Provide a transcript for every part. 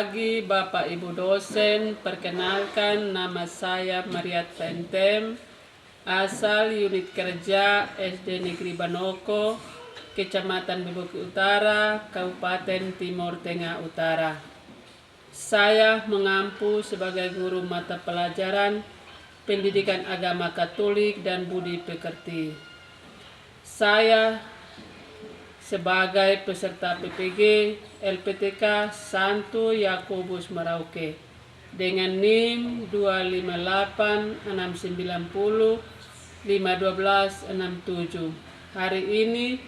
pagi Bapak Ibu dosen, perkenalkan nama saya Mariat Fentem, asal unit kerja SD Negeri Banoko, Kecamatan Beboki Utara, Kabupaten Timur Tengah Utara. Saya mengampu sebagai guru mata pelajaran Pendidikan Agama Katolik dan Budi Pekerti. Saya sebagai peserta PPG LPTK Santo Yakobus Merauke dengan NIM 25869051267. Hari ini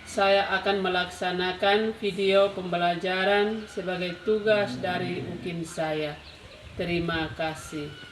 saya akan melaksanakan video pembelajaran sebagai tugas dari UKIN saya. Terima kasih.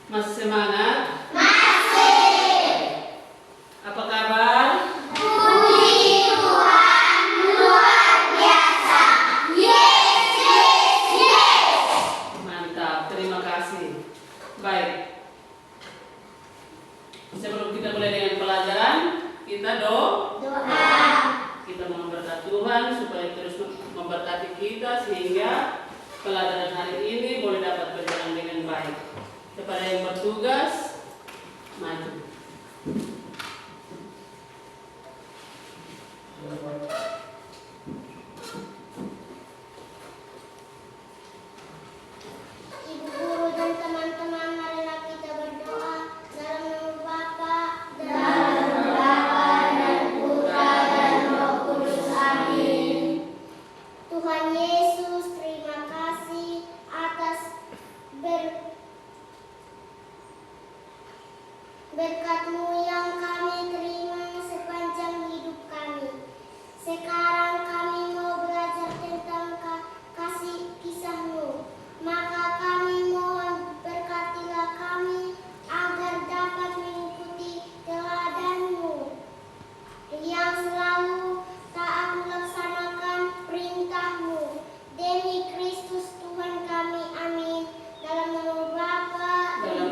Masih semangat? Masih. Apa kabar? Puji Tuhan luar biasa. Yes, yes, yes. Mantap, terima kasih. Baik. Sebelum kita mulai dengan pelajaran, kita doa. Kita memberkati Tuhan supaya terus memberkati kita sehingga pelajaran hari ini boleh dapat berjalan dengan baik. Kepada yang bertugas, maju. Ibu guru dan teman-teman, marilah kita berdoa dalam nama Bapa dan Putra dan Roh Kudus. Amin. Tuhan Yesus, terima kasih atas berkat-Mu yang kami terima sepanjang hidup kami. Sekarang kami mau belajar tentang kasih kisah-Mu. Maka kami mohon berkatilah kami agar dapat mengikuti teladan-Mu yang selalu taat melaksanakan perintah-Mu. Demi Kristus Tuhan kami, amin. Dalam nama Bapa dan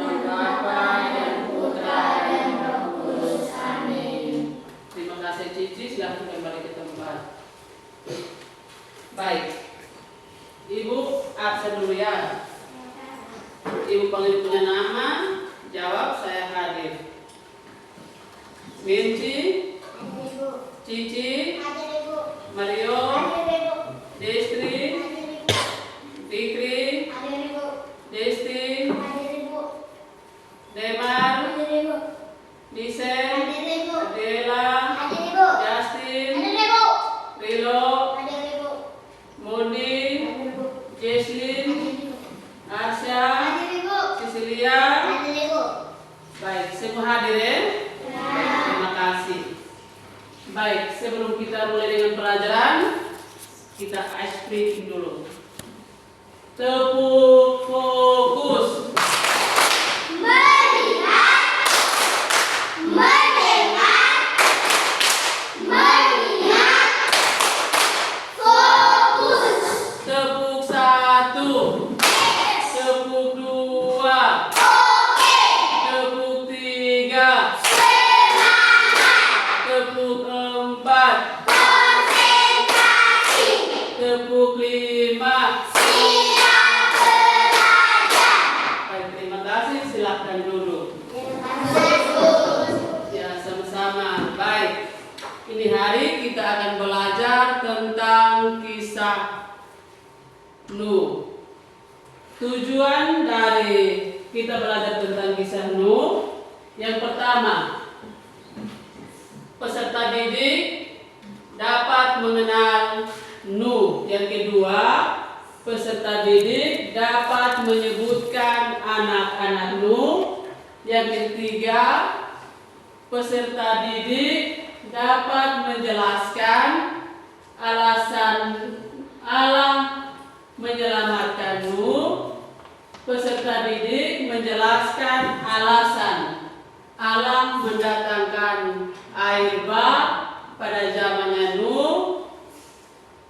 Putra dan Roh Kudus. Amin. Terima kasih Cici, silahkan kembali ke tempat. Baik, Ibu absen dulu ya. Ibu panggil punya nama, jawab saya hadir. Minci, Cici, Hadir Ibu. Mario, Hadir Ibu. Destri, Hadir Ibu. Fikri, Hadir Ibu. Desti, Hadir Ibu. Demar, Hadir Ibu. Disen, Hadir Ibu. Adela, Hadir Ibu. Justin, Hadir Ibu. Rilo, Hadir Ibu. Mondi, Hadir Ibu. Jesslyn, Hadir Ibu. Arsya, Hadir Ibu. Cecilia. Hadir Ibu. Baik, semua hadir ya? Terima kasih. Baik, sebelum kita mulai dengan pelajaran, kita ice breaking dulu. Tepuk fokus. Melihat, mendengar, mengingat, fokus. Tepuk satu. Tepuk dua. Tepuk tiga. Tepuk empat. Konsentrasi. Tepuk lima. Siap belajar. Baik, terima kasih. Silakan duduk. Ya, sama-sama. Baik. Ini hari kita akan belajar tentang kisah Nuh. Tujuan dari kita belajar tentang kisah Nuh, yang pertama, peserta didik dapat mengenal Nuh. Yang kedua, peserta didik dapat menyebutkan anak-anak Nu. Yang ketiga, peserta didik dapat menjelaskan alasan Allah menyelamatkan Nu. Peserta didik menjelaskan alasan Allah mendatangkan air bah pada zamannya Nuh.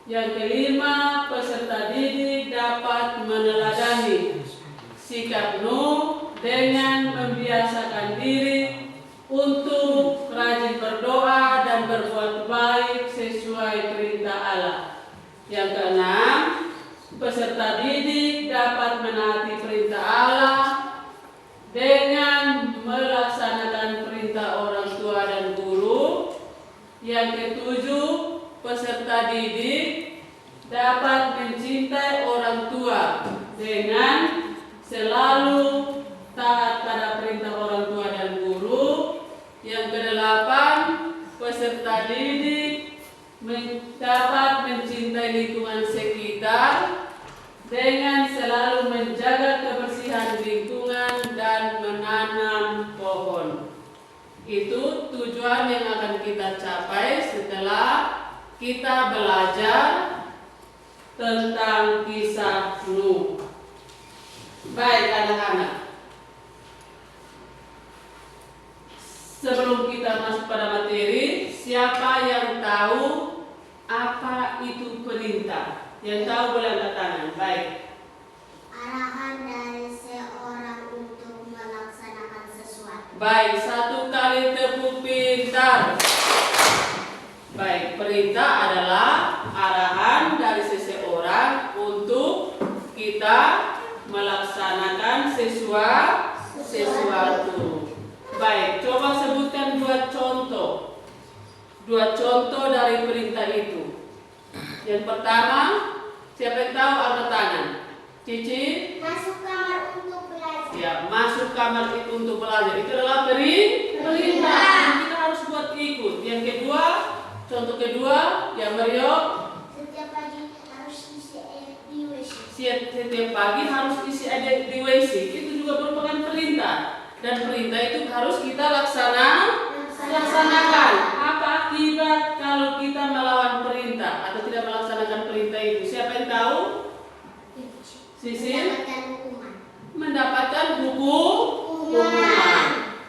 Yang kelima, peserta didik dapat meneladani sikap Nuh dengan membiasakan diri untuk rajin berdoa dan berbuat baik sesuai perintah Allah. Yang keenam, peserta didik dapat menaati perintah Allah dengan melaksanakan perintah orang tua dan guru. Yang ketujuh, peserta didik dapat mencintai orang tua dengan selalu taat pada perintah orang tua dan guru. Yang kedelapan, peserta didik dapat mencintai lingkungan sekitar dengan selalu menjaga kebersihan lingkungan dan menanam pohon. Itu tujuan yang akan kita capai setelah kita belajar tentang kisah Nuh. Baik anak-anak, sebelum kita masuk pada materi, siapa yang tahu apa itu perintah? Yang tahu boleh angkat tangan. Baik. Arahan dari seorang untuk melaksanakan sesuatu. Baik, satu kali tepuk pintar. Baik, perintah adalah arahan dari seseorang untuk kita melaksanakan sesuatu. Baik, coba sebutkan dua contoh. Dua contoh dari perintah itu. Yang pertama, siapa yang tahu angkat tangan? Cici? Masuk kamar untuk belajar. Ya, masuk kamar itu untuk belajar. Itu adalah perintah. Kita harus buat ikut. Yang kedua, contoh kedua, yang Mario. Setiap pagi harus isi air di WC. Setiap pagi harus isi air di WC. Itu juga merupakan perintah. Dan perintah itu harus kita laksanakan. Apa akibat kalau kita melawan perintah atau tidak melaksanakan perintah itu? Siapa yang tahu? Sisin? Mendapatkan hukuman.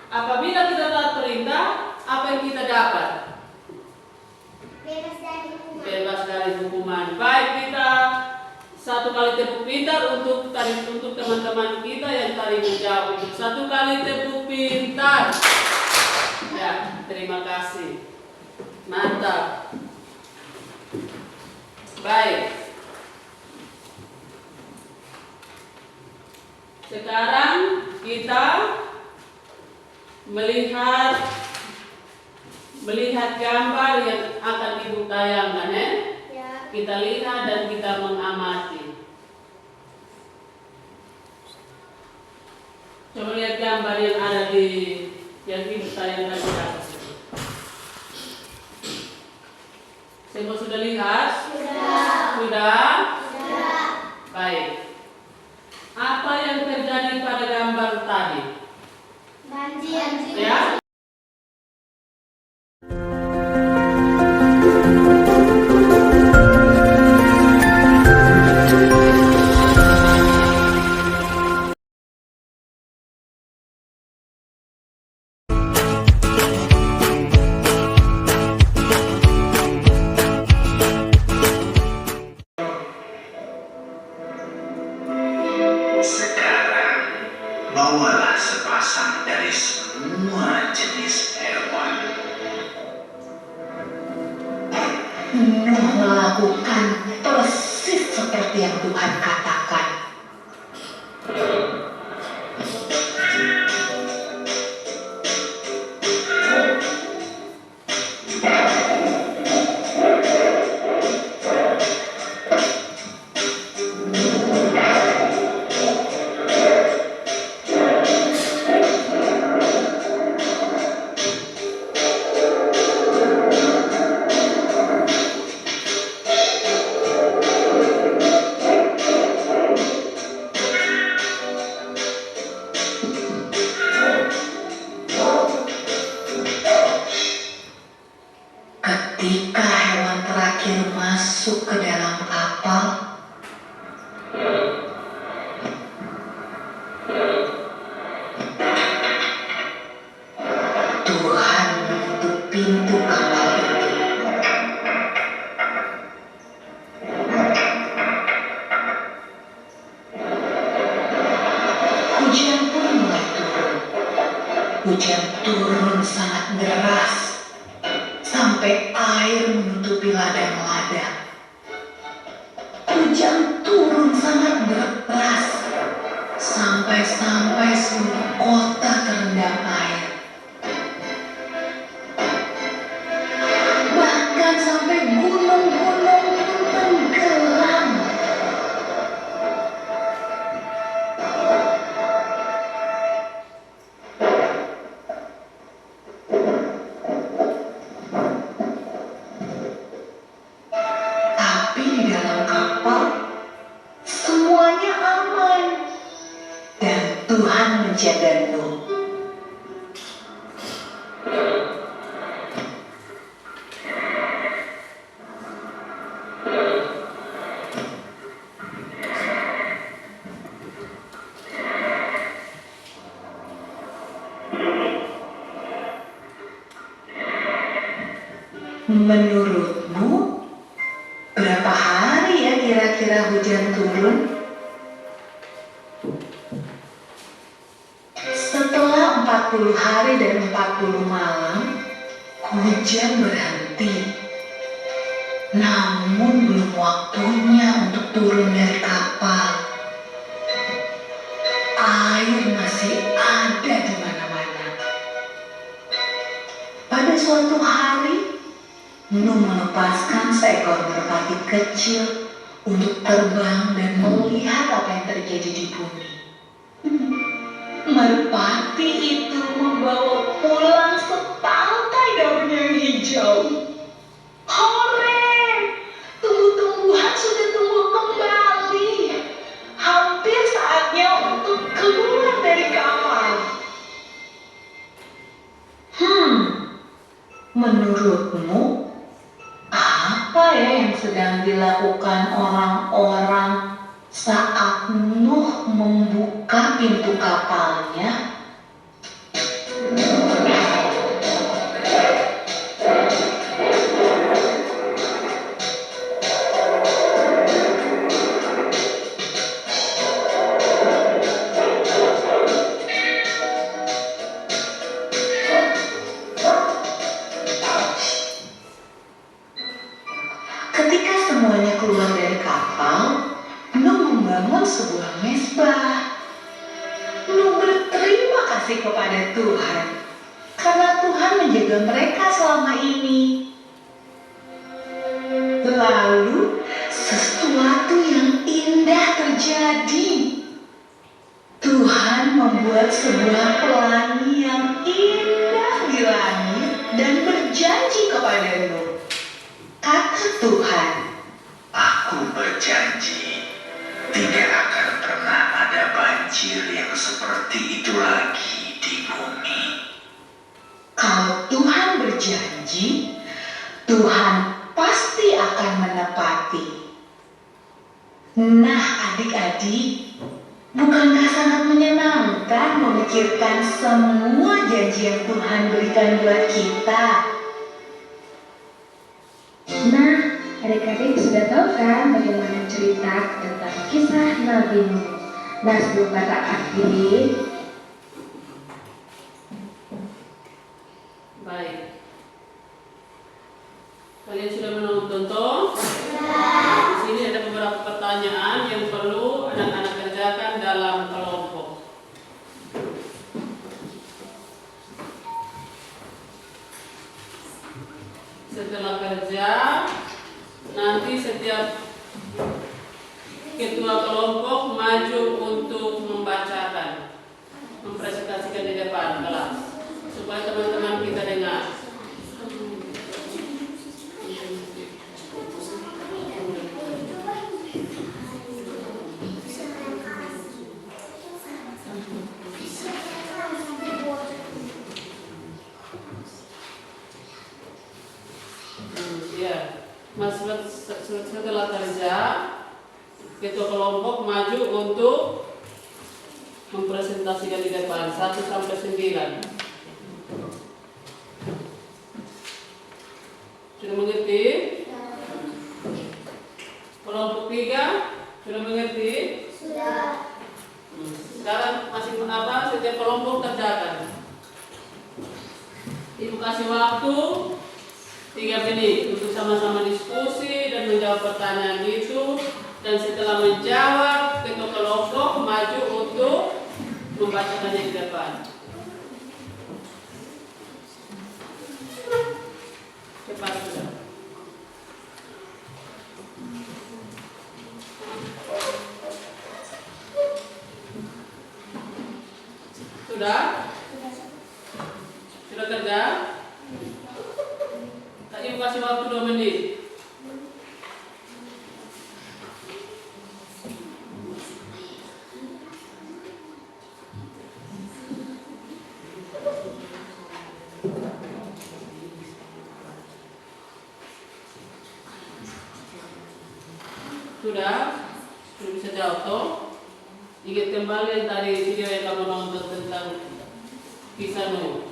Apabila kita taat perintah, apa yang kita dapat? Bebas dari hukuman. Baik, kita satu kali tepuk pintar untuk teman-teman kita yang tadi menjawab itu. Satu kali tepuk pintar. Ya, terima kasih. Mantap. Baik. Sekarang kita melihat gambar yang akan Ibu tayangkan ya. Kita lihat dan kita mengamati. Coba lihat gambar yang ada yang Ibu tayangkan di atas. Semua sudah lihat? Sudah. Baik. Apa yang terjadi pada gambar tadi? Banjir. Ya. Sekarang, bawalah sepasang dari semua jenis hewan. Nuh melakukan persis seperti yang Tuhan katakan. masuk ke dalam kapal. Tuhan menutup pintu kapal itu. Hujan pun mulai turun. Hujan turun sangat deras sampai air menutupi ladang-ladang. Hujan turun sangat deras sampai seluruh kota terendam air. Bahkan sampai gunung-gunung pun tenggelam. Tapi di dalam kapal semuanya aman dan Tuhan menjaga Nuh. Menurutmu, berapa hari ya kira-kira hujan turun? Setelah 40 hari dan 40 malam, hujan berhenti. Namun belum waktunya untuk turun dari kapal. Air masih ada di mana-mana. Pada suatu hari, Nuh melepaskan seekor merpati kecil untuk terbang dan melihat apa yang terjadi di bumi. Merpati itu membawa pulang setangkai daun yang hijau. Hore! Tumbuh-tumbuhan sudah tumbuh kembali. Hampir saatnya untuk keluar dari kapal. Menurutmu, apa ya yang sedang dilakukan orang-orang saat Nuh membuka pintu kapalnya? Ketika semuanya keluar dari kapal, Nuh membangun sebuah mezbah. Nuh berterima kasih kepada Tuhan karena Tuhan menjaga mereka selama ini. Lalu sesuatu yang indah terjadi. Tuhan membuat sebuah pelangi yang indah di langit dan berjanji kepada Nuh. Kata Tuhan, Aku berjanji tidak akan pernah ada banjir yang seperti itu lagi di bumi. kalau Tuhan berjanji, Tuhan pasti akan menepati. Nah, adik-adik, bukankah sangat menyenangkan memikirkan semua janji yang Tuhan berikan buat kita? Nah, adik-adik sudah tahu kan bagaimana cerita tentang kisah Nabi Nuh. Nah, sebelum kita akhiri, Baik. Kalian sudah menonton toh? Di sini ada beberapa pertanyaan yang perlu anak-anak kerjakan dalam kelompok. Setelah kerja, nanti setiap ketua kelompok maju untuk membacakan, mempresentasikan di depan kelas supaya teman-teman kita dengar. Ya, Mas setelah kerja, ketua kelompok maju untuk mempresentasikan di depan 1 sampai 9. Sudah mengerti? Kelompok 3 sudah mengerti? Sudah. Sekarang masih setiap kelompok kerjakan. Ibu kasih waktu 3 menit untuk sama-sama diskusi dan menjawab pertanyaan itu. Dan setelah menjawab, ketua kelompok maju untuk membacakannya di depan. Cepat sudah. Sudah? Sudah kerja? Kak Ibu kasih waktu 2 menit. Sudah? Sudah bisa jawab toh? Ingat kembali yang tadi video yang kamu nonton tentang kisah Nuh.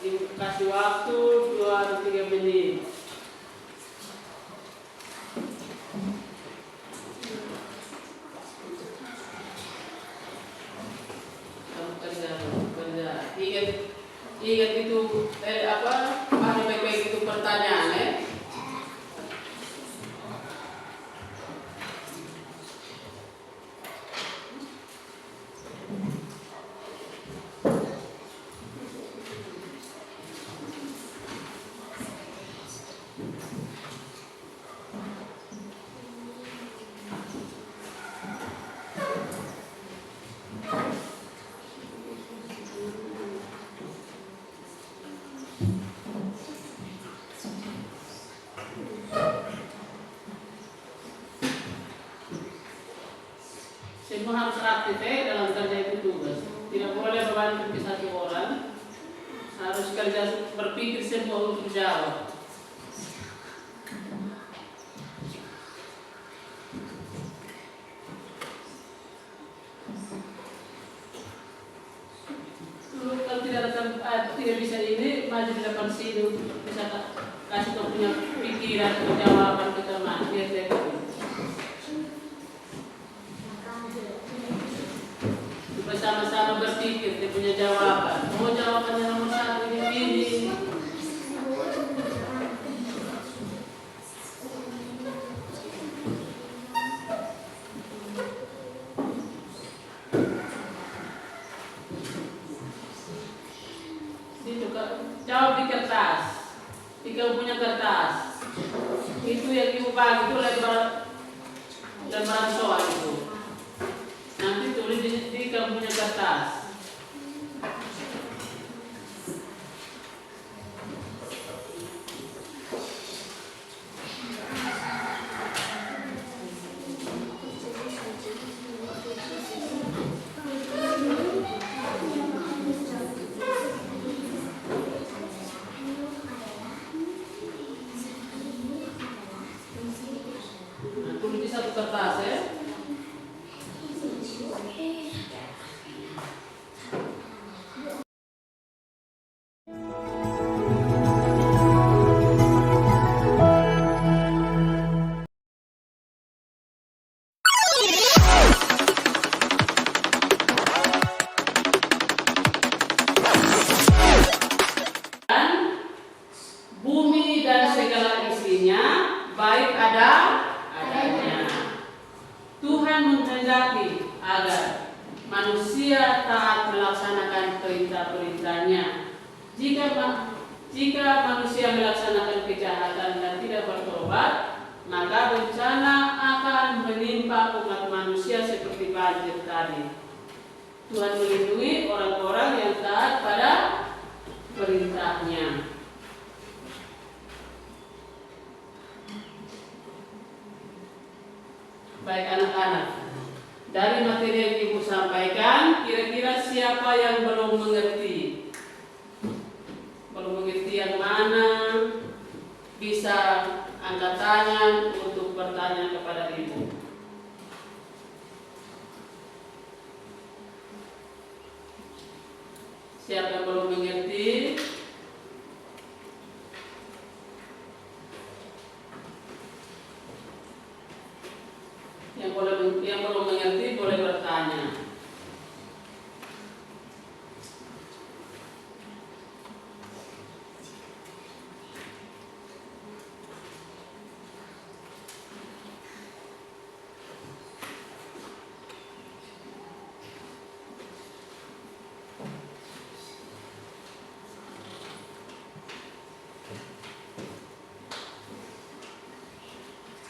Ibu kasih waktu 2 atau 3 menit. Kamu kerja. Ingat itu pahami baik-baik itu pertanyaan ya. Semua harus aktif dalam kerja itu tugas. Tidak boleh beban ke satu orang. Harus kerja berpikir semua untuk jawab. Dulu kalau tidak bisa ini maju di depan sini untuk bisa kasih kau punya pikiran atau jawaban ke teman. Biar dia tahu. Bersama-sama berpikir dia punya jawaban. Oh, jawabannya nomor 1 ini. Itu jawab di kertas. Jika punya kertas, itu yang ibu bagi itu lembaran soal itu. Nanti tulis di kamu punya kertas. Nah, tulis di satu kertas ya. Bumi dan segala isinya baik adanya. Tuhan menghendaki agar manusia taat melaksanakan perintah-perintahnya. Jika manusia melaksanakan kejahatan dan tidak bertobat, maka bencana akan menimpa umat manusia seperti banjir tadi. Tuhan melindungi orang-orang yang taat pada perintahnya. Baik anak-anak, dari materi yang Ibu sampaikan, kira-kira siapa yang belum mengerti? Belum mengerti yang mana? Bisa angkat tangan untuk bertanya kepada Ibu. Siapa yang belum mengerti? Yang belum mengerti boleh bertanya.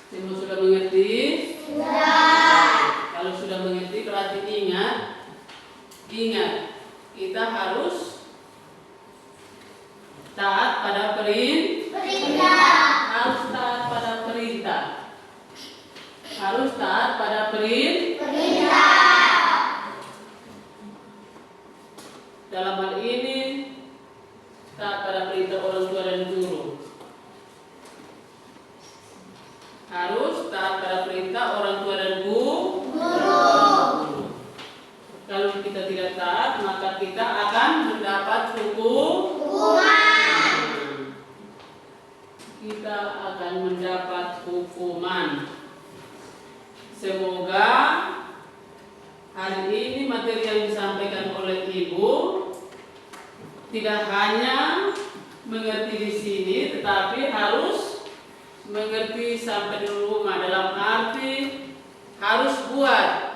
Semua sudah mengerti? Kalau sudah mengerti berarti ingat, kita harus taat pada perintah. Harus taat pada perintah. Harus taat pada perintah. Dalam hal ini taat pada perintah orang tua dan guru. Harus taat pada perintah orang tua dan guru. Kalau kita tidak taat, maka kita akan mendapat hukuman. Kita akan mendapat hukuman. Semoga hari ini materi yang disampaikan oleh Ibu tidak hanya mengerti di sini, tetapi harus mengerti sampai di rumah, dalam arti harus buat.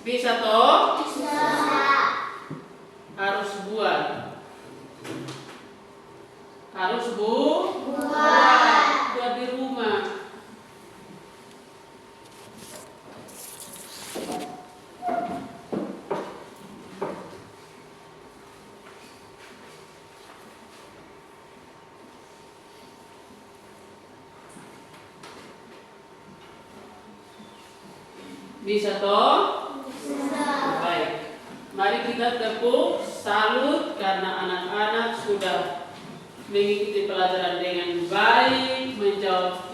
Bisa toh? Bisa. Harus buat. Harus buat di rumah. Bisa toh? Bisa. Baik. Mari kita tepuk salut karena anak-anak sudah mengikuti pelajaran dengan baik, menjawab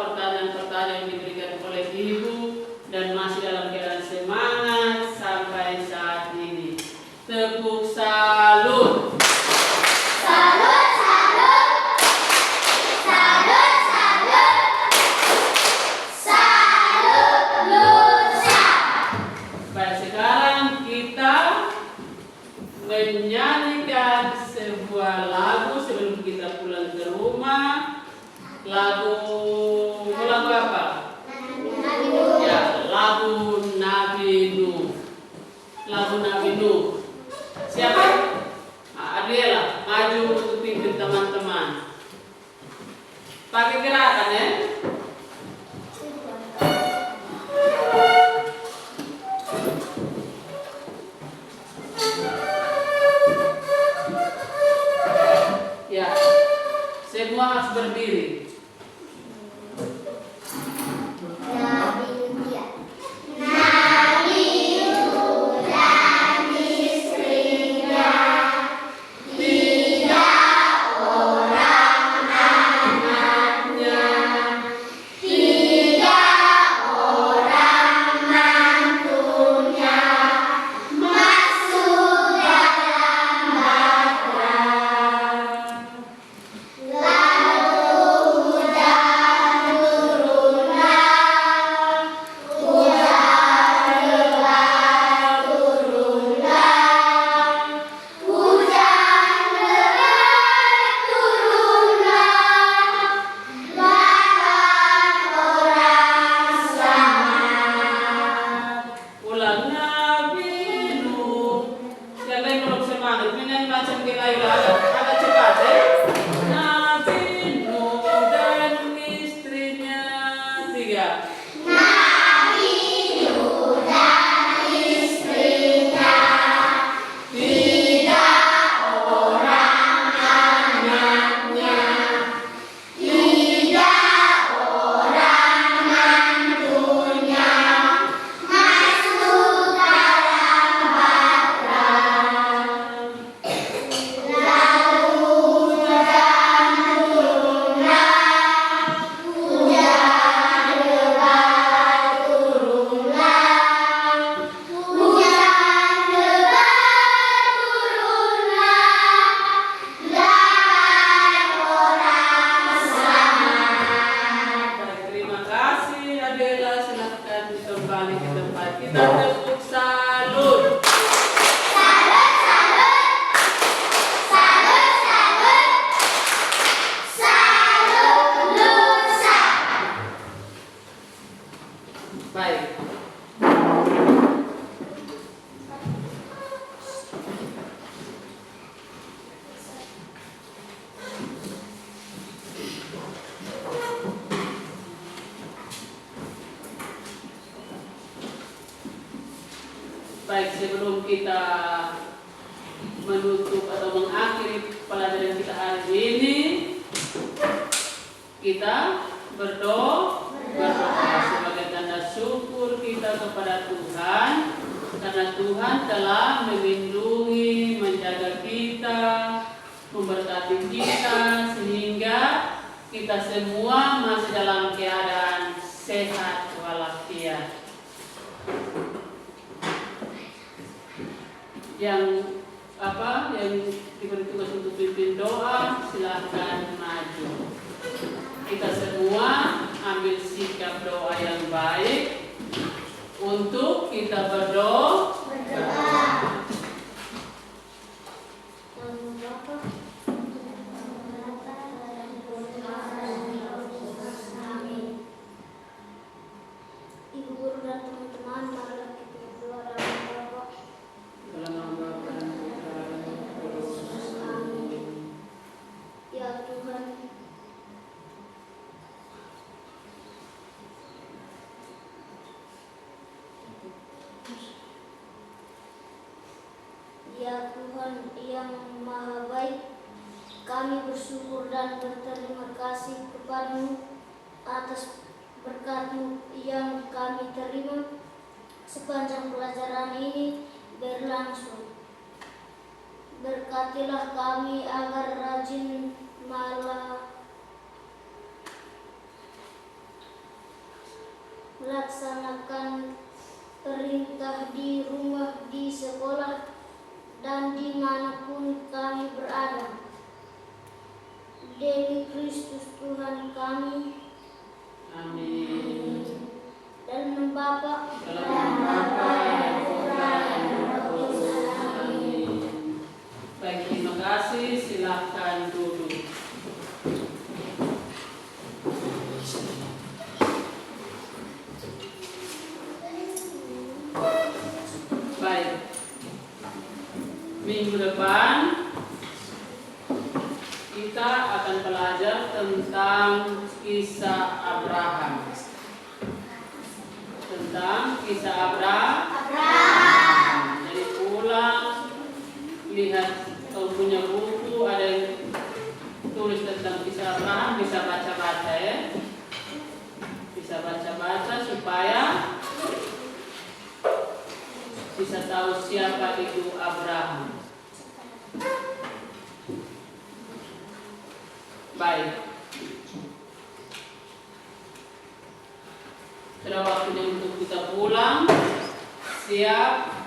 pertanyaan-pertanyaan yang diberikan oleh Ibu dan masih dalam keadaan semangat sampai saat ini. Tepuk salut. Salut, salut. Salut, salut. Salut, Lusa. Baik, sekarang kita menyanyikan sebuah lagu sebelum kita pulang ke rumah. Lagu apa? Ya, lagu Nabi Nuh. Lagu Nabi Nuh. Siapa? Adriela, maju untuk pimpin teman-teman. Pakai gerakan ya. Ya, semua harus berdiri. Lalu sebelum kita menutup atau mengakhiri pelajaran kita hari ini, kita berdoa sebagai tanda syukur kita kepada Tuhan, karena Tuhan telah melindungi, menjaga kita, memberkati kita, sehingga kita semua masih dalam keadaan sehat walafiat. Yang diberi tugas untuk pimpin doa, silahkan maju. Kita semua ambil sikap doa yang baik untuk kita berdoa. Ibu guru dan teman-teman, marilah kita berdoa dalam Bapa. Dalam nama Bapa dan Putra dan Roh Kudus. Amin. Ya Tuhan, ya Tuhan yang Maha Baik, kami bersyukur dan berterima kasih kepada-Mu atas berkat-Mu yang kami terima sepanjang pelajaran ini berlangsung. Berkatilah kami agar rajin melaksanakan perintah di rumah, di sekolah, dan dimanapun kami berada. Demi Kristus Tuhan kami. Amin. Dalam nama Bapa, Dalam nama Bapa dan Putra dan Roh Kudus. Amin. Baik, terima kasih. Silahkan duduk. Baik. Minggu depan kita akan belajar tentang kisah Abraham. Jadi pulang, lihat kalau punya buku ada yang tulis tentang kisah Abraham, bisa baca-baca ya. Bisa baca-baca supaya bisa tahu siapa itu Abraham. Baik. Sudah waktunya untuk kita pulang. Siap.